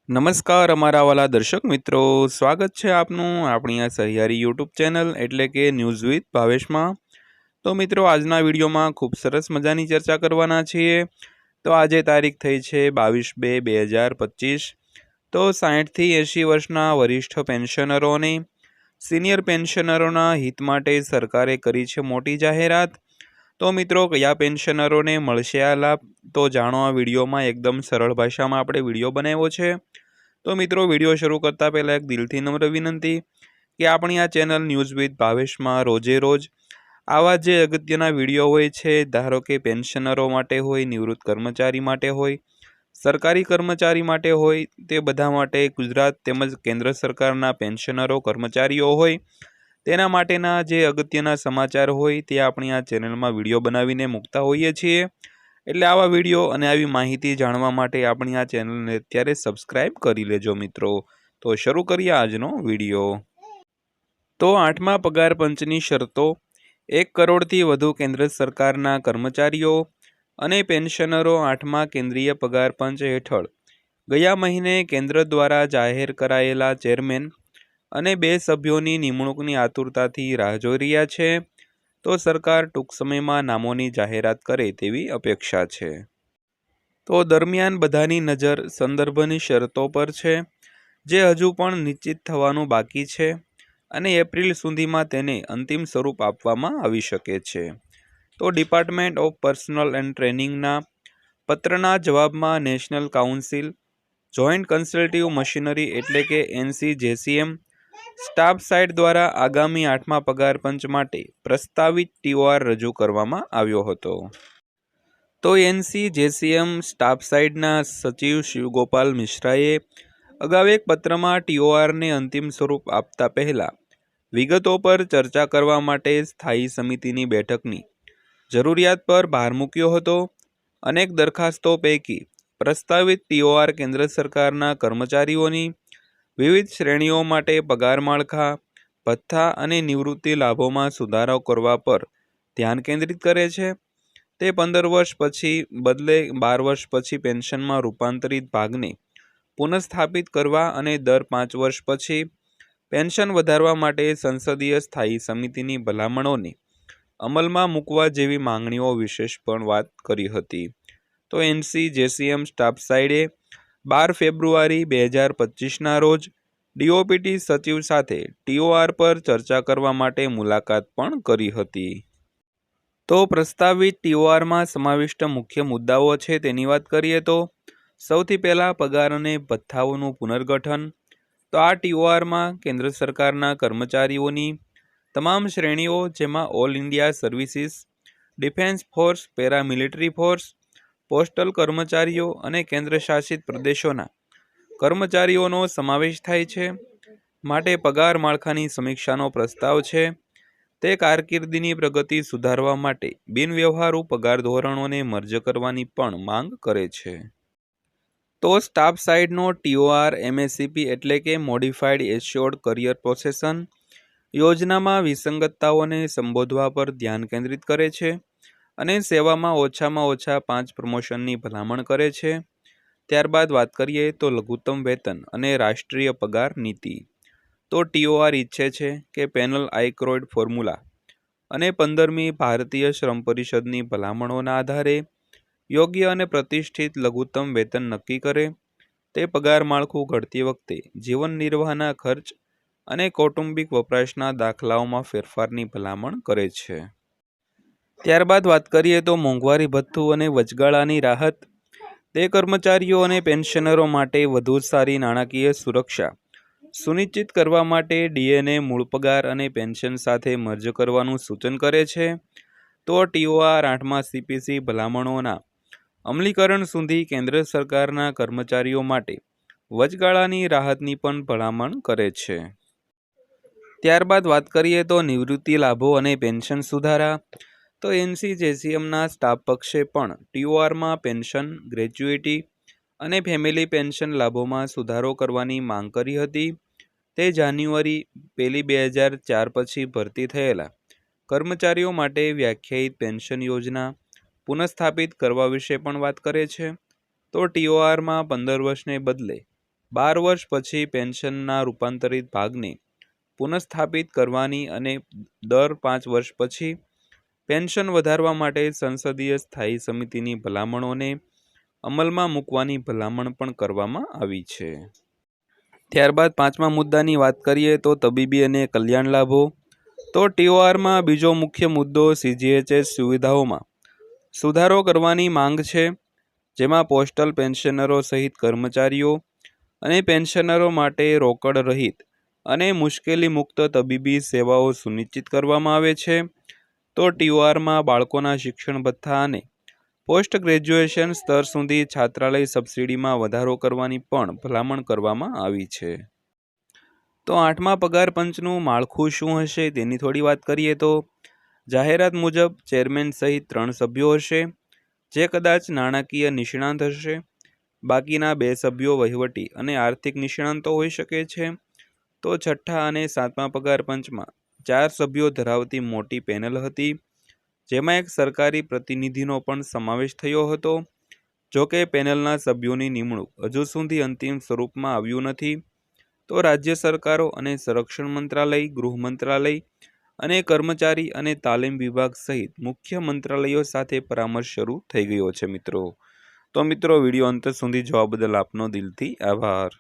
નમસ્કાર અમારા વાલા દર્શક મિત્રો, સ્વાગત છે આપનું આપણી આ સહિયારી યુટ્યુબ ચેનલ એટલે કે ન્યૂઝ વિથ ભાવેશમાં। તો મિત્રો, આજના વિડીયોમાં ખૂબ સરસ મજાની ચર્ચા કરવાના છીએ। તો આજે તારીખ થઈ છે 22/2/2025। તો 60થી 80 વર્ષના વરિષ્ઠ પેન્શનરોને સિનિયર પેન્શનરોના હિત માટે સરકારે કરી છે મોટી જાહેરાત। તો મિત્રો, કયા પેન્શનરોને મળશે આ લાભ, તો જાણો આ વિડીયોમાં। એકદમ સરળ ભાષામાં આપણે વિડીયો બનાવ્યો છે। તો મિત્રો, વિડીયો શરૂ કરતાં પહેલાં એક દિલથી નમ્ર વિનંતી કે આપણી આ ચેનલ ન્યૂઝ વિથ ભાવેશમાં રોજે રોજ આવા જે અગત્યના વિડીયો હોય છે, ધારો કે પેન્શનરો માટે હોય, નિવૃત્ત કર્મચારી માટે હોય, સરકારી કર્મચારી માટે હોય, તે બધા માટે ગુજરાત તેમજ કેન્દ્ર સરકારના પેન્શનરો કર્મચારીઓ હોય તેના માટેના જે અગત્યના સમાચાર હોય તે આપણી આ ચેનલમાં વિડીયો બનાવીને મૂકતા હોઈએ છીએ। એટલે આવા વિડીયો અને આવી માહિતી જાણવા માટે આપણી આ ચેનલને અત્યારે સબસ્ક્રાઇબ કરી લેજો મિત્રો। તો શરૂ કરીએ આજનો વિડીયો। તો 8મા પગાર પંચની શરતો। 1 કરોડથી વધુ કેન્દ્ર સરકારના કર્મચારીઓ અને પેન્શનરો 8મા કેન્દ્રીય પગાર પંચ હેઠળ ગયા મહિને કેન્દ્ર દ્વારા જાહેર કરાયેલા ચેરમેન અને 2 સભ્યોની નિમણૂકની આતુરતાથી રાહ જોઈ રહ્યા છે। તો સરકાર ટૂંક સમયમાં નામોની જાહેરાત કરે તેવી અપેક્ષા છે। તો દરમિયાન બધાની નજર સંદર્ભની શરતો પર છે, જે હજુ પણ નિશ્ચિત થવાનું બાકી છે અને એપ્રિલ સુધીમાં તેને અંતિમ સ્વરૂપ આપવામાં આવી શકે છે। તો ડિપાર્ટમેન્ટ ઓફ પર્સનલ એન્ડ ટ્રેનિંગના પત્રના જવાબમાં નેશનલ કાઉન્સિલ જોઈન્ટ કન્સલ્ટિવ મશીનરી એટલે કે NCJCM સ્ટાફ સાઇટ દ્વારા આગામી 8મા પગાર પંચ માટે પ્રસ્તાવિત TOR રજૂ કરવામાં આવ્યો હતો। તો NCJCM સ્ટાફ સાઇટના સચિવ શિવગોપાલ મિશ્રાએ અગાઉ એક પત્રમાં TORને અંતિમ સ્વરૂપ આપતા પહેલા વિગતો પર ચર્ચા કરવા માટે સ્થાયી સમિતિની બેઠકની જરૂરિયાત પર ભાર મૂક્યો હતો। અનેક દરખાસ્તો પૈકી પ્રસ્તાવિત TOR કેન્દ્ર સરકારના કર્મચારીઓની વિવિધ શ્રેણીઓ માટે પગાર માળખા, ભથ્થા અને નિવૃત્તિ લાભોમાં સુધારો કરવા પર ધ્યાન કેન્દ્રિત કરે છે। તે 15 વર્ષ પછી બદલે 12 વર્ષ પછી પેન્શનમાં રૂપાંતરિત ભાગને પુનઃસ્થાપિત કરવા અને દર 5 વર્ષ પછી પેન્શન વધારવા માટે સંસદીય સ્થાયી સમિતિની ભલામણોને અમલમાં મૂકવા જેવી માંગણીઓ વિશેષ પણ વાત કરી હતી। તો NCJCM સ્ટાફ સાઇડે 12 ફેબ્રુઆરી 2025ના રોજ DOPT સચિવ સાથે TOR પર ચર્ચા કરવા માટે મુલાકાત પણ કરી હતી। તો પ્રસ્તાવિત TORમાં સમાવિષ્ટ મુખ્ય મુદ્દાઓ છે તેની વાત કરીએ તો સૌથી પહેલાં પગાર અને ભથ્થાઓનું પુનર્ગઠન। તો આ TORમાં કેન્દ્ર સરકારના કર્મચારીઓની તમામ શ્રેણીઓ, જેમાં all India services, defence force, paramilitary force, postal કર્મચારીઓ અને કેન્દ્ર શાસિત પ્રદેશોના કર્મચારીઓનો સમાવેશ થાય છે। માટે પગાર માળખાની સમીક્ષાનો પ્રસ્તાવ છે। તે કારકિર્દીની પ્રગતિ સુધારવા માટે બિનવ્યવહારુ પગાર ધોરણોને મર્જ કરવાની પણ માંગ કરે છે। તો સ્ટાફ સાઇડનો TOR MACP એટલે કે મોડિફાઈડ એશ્યોર્ડ કરિયર પ્રોસેશન યોજનામાં વિસંગતતાઓને સંબોધવા પર ધ્યાન કેન્દ્રિત કરે છે અને સેવામાં ઓછામાં ઓછા 5 પ્રમોશનની ભલામણ કરે છે। ત્યારબાદ વાત કરીએ તો લઘુત્તમ વેતન અને રાષ્ટ્રીય પગાર નીતિ। તો TOR ઈચ્છે છે કે પેનલ આઇક્રોઇડ ફોર્મ્યુલા અને 15મી ભારતીય શ્રમ પરિષદની ભલામણોના આધારે યોગ્ય અને પ્રતિષ્ઠિત લઘુત્તમ વેતન નક્કી કરે। તે પગાર માળખું ઘડતી વખતે જીવન નિર્વાહના ખર્ચ અને કૌટુંબિક વપરાશના દાખલાઓમાં ફેરફારની ભલામણ કરે છે। ત્યારબાદ વાત કરીએ તો મોંઘવારી ભથ્થું અને વચગાળાની રાહત। તે કર્મચારીઓ અને પેન્શનરો માટે વધુ સારી નાણાકીય સુરક્ષા સુનિશ્ચિત કરવા માટે DAને મૂળ પગાર અને પેન્શન સાથે મર્જ કરવાનું સૂચન કરે છે। તો TOR 8મા CPC ભલામણોના અમલીકરણ સુધી કેન્દ્ર સરકારના કર્મચારીઓ માટે વચગાળાની રાહતની પણ ભલામણ કરે છે। ત્યારબાદ વાત કરીએ તો નિવૃત્તિ લાભો અને પેન્શન સુધારા। તો NCJCMના સ્ટાફ પક્ષે પણ TORમાં પેન્શન, ગ્રેચ્યુઇટી અને ફેમિલી પેન્શન લાભોમાં સુધારો કરવાની માંગ કરી હતી। તે જાન્યુઆરી 1, 2004 પછી ભરતી થયેલા કર્મચારીઓ માટે વ્યાખ્યાયિત પેન્શન યોજના પુનઃસ્થાપિત કરવા વિશે પણ વાત કરે છે। તો TORમાં 15 વર્ષને બદલે 12 વર્ષ પછી પેન્શનના રૂપાંતરિત ભાગને પુનઃસ્થાપિત કરવાની અને દર 5 વર્ષ પછી પેન્શન વધારવા માટે સંસદીય સ્થાયી સમિતિની ભલામણોને અમલમાં મૂકવાની ભલામણ પણ કરવામાં આવી છે। ત્યારબાદ 5મા મુદ્દાની વાત કરીએ તો તબીબી અને કલ્યાણ લાભો। તો TORમાં બીજો મુખ્ય મુદ્દો CGHS સુવિધાઓમાં સુધારો કરવાની માંગ છે, જેમાં પોસ્ટલ પેન્શનરો સહિત કર્મચારીઓ અને પેન્શનરો માટે રોકડ રહિત અને મુશ્કેલી મુક્ત તબીબી સેવાઓ સુનિશ્ચિત કરવામાં આવે છે। તો TORમાં બાળકોના શિક્ષણ ભથ્થા અને પોસ્ટ ગ્રેજ્યુએશન સ્તર સુધી છાત્રાલય સબસિડીમાં વધારો કરવાની પણ ભલામણ કરવામાં આવી છે। તો 8મા પગાર પંચનું માળખું શું હશે તેની થોડી વાત કરીએ તો જાહેરાત મુજબ ચેરમેન સહિત 3 સભ્યો હશે, જે કદાચ નાણાકીય નિષ્ણાંત હશે। બાકીના 2 સભ્યો વહીવટી અને આર્થિક નિષ્ણાંતો હોઈ શકે છે। તો 6ઠ્ઠા અને 7મા પગાર પંચમાં 4 સભ્યો ધરાવતી મોટી પેનલ હતી, જેમાં એક સરકારી પ્રતિનિધિનો પણ સમાવેશ થયો હતો। જોકે પેનલના સભ્યોની નિમણૂક હજુ સુધી અંતિમ સ્વરૂપમાં આવ્યું નથી। તો રાજ્ય સરકારો અને સંરક્ષણ મંત્રાલય, ગૃહ મંત્રાલય અને કર્મચારી અને તાલીમ વિભાગ સહિત મુખ્ય મંત્રાલયો સાથે પરામર્શ શરૂ થઈ ગયો છે મિત્રો। તો મિત્રો, વિડીયો અંત સુધી જોવા બદલ આપનો દિલથી આભાર।